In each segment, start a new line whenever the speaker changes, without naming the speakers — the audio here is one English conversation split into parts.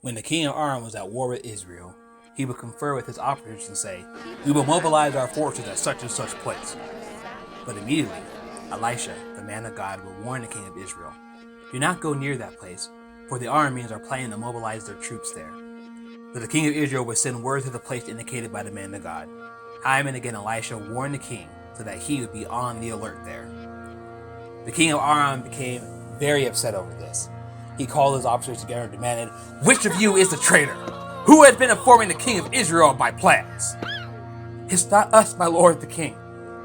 When the king of Aram was at war with Israel, he would confer with his officers and say, "We will mobilize our forces at such and such place." But immediately, Elisha, the man of God, would warn the king of Israel, "Do not go near that place, for the Arameans are planning to mobilize their troops there." So the king of Israel would send word to the place indicated by the man of God. Time and again, Elisha warned the king so that he would be on the alert there. The king of Aram became very upset over this. He called his officers together and demanded, "Which of you is the traitor? Who has been informing the king of Israel of my plans?" "It's not us, my lord the king,"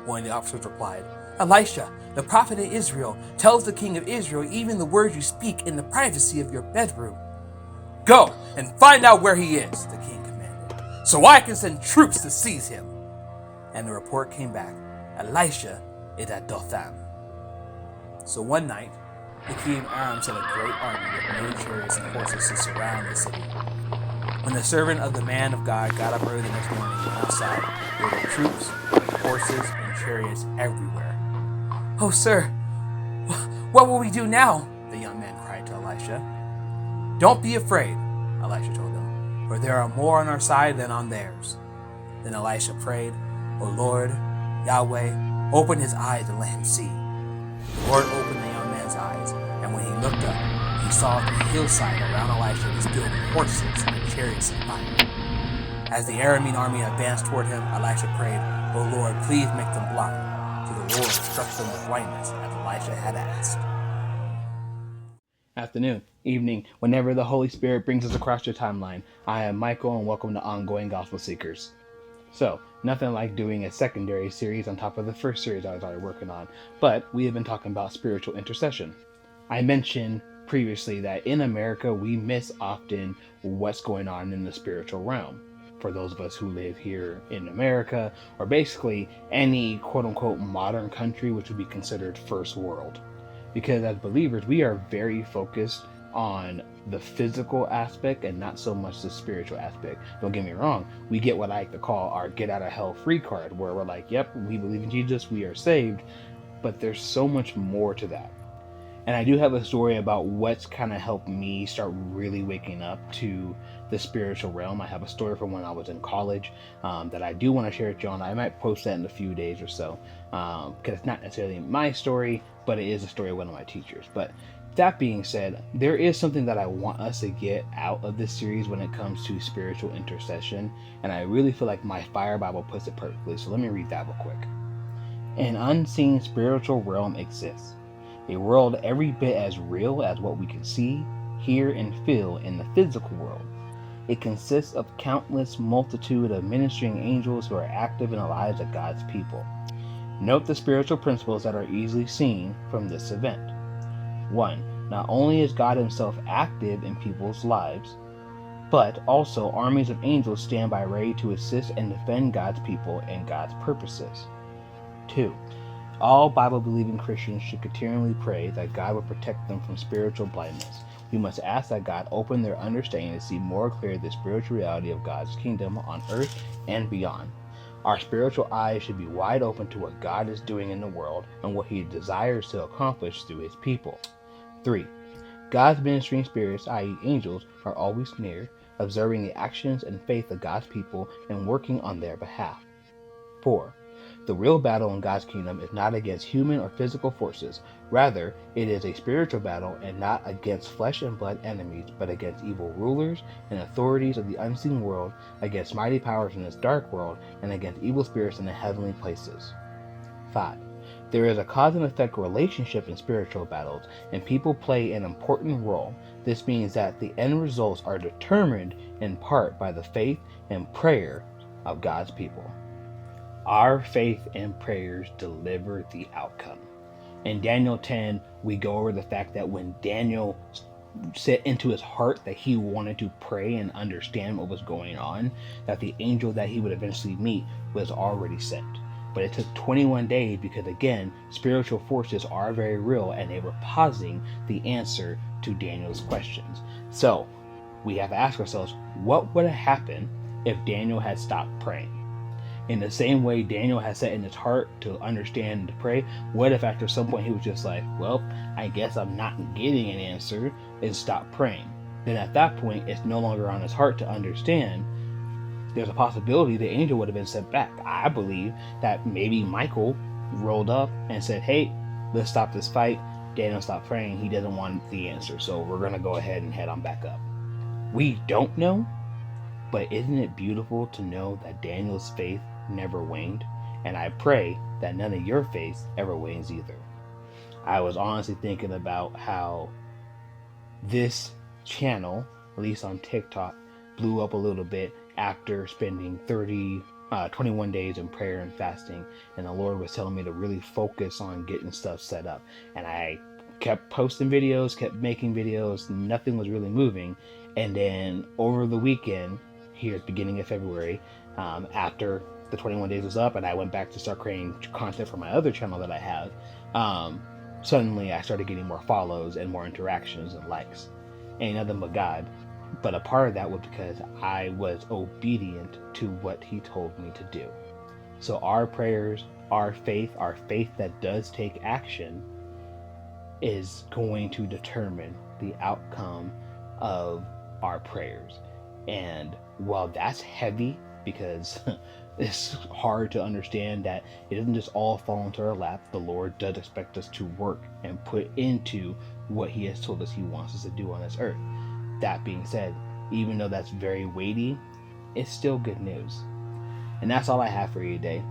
one of the officers replied. "Elisha, the prophet of Israel, tells the king of Israel even the words you speak in the privacy of your bedroom." "Go and find out where he is," the king commanded, "so I can send troops to seize him." And the report came back, "Elisha is at Dothan." So one night, the king of Aram sent a great army with many chariots and horses to surround the city. When the servant of the man of God got up early the next morning and went outside, there were troops, horses, and chariots everywhere. "Oh, sir, what will we do now?" the young man cried to Elisha. "Don't be afraid," Elisha told him, "for there are more on our side than on theirs." Then Elisha prayed, "O Lord, Yahweh, open his eyes and let him see." The Lord opened the young man's eyes, and when he looked up, he saw the hillside around Elisha was filled with horses and chariots of fire. As the Aramean army advanced toward him, Elisha prayed, "O Lord, please make them blind." So the Lord struck them with blindness, as Elisha had asked. Afternoon, evening, whenever the Holy Spirit brings us across your timeline, I am Michael, and welcome to Ongoing Gospel Seekers. So, nothing like doing a secondary series on top of the first series I was already working on, but we have been talking about spiritual intercession. I mentioned previously that in America, we miss often what's going on in the spiritual realm. For those of us who live here in America, or basically any quote-unquote modern country which would be considered first world. Because as believers, we are very focused on the physical aspect and not so much the spiritual aspect. Don't get me wrong, we get what I like to call our get out of hell free card, where we're like, yep, we believe in Jesus, we are saved, but there's so much more to that. And I do have a story about what's kind of helped me start really waking up to the spiritual realm. I have a story from when I was in college that I do want to share with you on. I might post that in a few days or so, because it's not necessarily my story, but it is a story of one of my teachers. But that being said, there is something that I want us to get out of this series when it comes to spiritual intercession, and I really feel like my Fire Bible puts it perfectly. So let me read that real quick. An unseen spiritual realm exists, a world every bit as real as what we can see, hear, and feel in the physical world. It consists of countless multitude of ministering angels who are active in the lives of God's people. Note the spiritual principles that are easily seen from this event. 1. Not only is God himself active in people's lives, but also armies of angels stand by ready to assist and defend God's people and God's purposes. 2. All Bible-believing Christians should continually pray that God will protect them from spiritual blindness. We must ask that God open their understanding to see more clearly the spiritual reality of God's kingdom on earth and beyond. Our spiritual eyes should be wide open to what God is doing in the world and what he desires to accomplish through his people. 3. God's ministering spirits, i.e. angels, are always near, observing the actions and faith of God's people and working on their behalf. 4. The real battle in God's kingdom is not against human or physical forces. Rather, it is a spiritual battle and not against flesh and blood enemies, but against evil rulers and authorities of the unseen world, against mighty powers in this dark world, and against evil spirits in the heavenly places. 5. There is a cause and effect relationship in spiritual battles, and people play an important role. This means that the end results are determined in part by the faith and prayer of God's people. Our faith and prayers deliver the outcome. In Daniel 10, we go over the fact that when Daniel set into his heart that he wanted to pray and understand what was going on, that the angel that he would eventually meet was already sent. But it took 21 days because, again, spiritual forces are very real and they were pausing the answer to Daniel's questions. So we have to ask ourselves, what would have happened if Daniel had stopped praying? In the same way Daniel had set in his heart to understand and to pray, what if after some point he was just like, well, I guess I'm not getting an answer, and stopped praying? then at that point, it's no longer on his heart to understand. There's a possibility the angel would have been sent back. I believe that maybe Michael rolled up and said, hey, let's stop this fight. Daniel stopped praying. He doesn't want the answer, so we're going to go ahead and head on back up. We don't know, but isn't it beautiful to know that Daniel's faith never waned? And I pray that none of your faith ever wanes either. I was honestly thinking about how this channel, at least on TikTok, blew up a little bit after spending 21 days in prayer and fasting, and the Lord was telling me to really focus on getting stuff set up. And I kept posting videos, kept making videos, nothing was really moving. And then over the weekend, here at the beginning of February, after the 21 days was up and I went back to start creating content for my other channel that I have, suddenly I started getting more follows and more interactions and likes. Ain't nothing but God. But a part of that was because I was obedient to what he told me to do. So our prayers, our faith that does take action, is going to determine the outcome of our prayers. And while that's heavy, because it's hard to understand that it doesn't just all fall into our lap, the Lord does expect us to work and put into what he has told us he wants us to do on this earth. That being said, even though that's very weighty, it's still good news. And that's all I have for you today.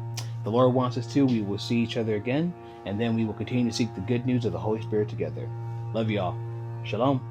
The Lord wants us to. We will see each other again, and then we will continue to seek the good news of the Holy Spirit together. Love you all. Shalom.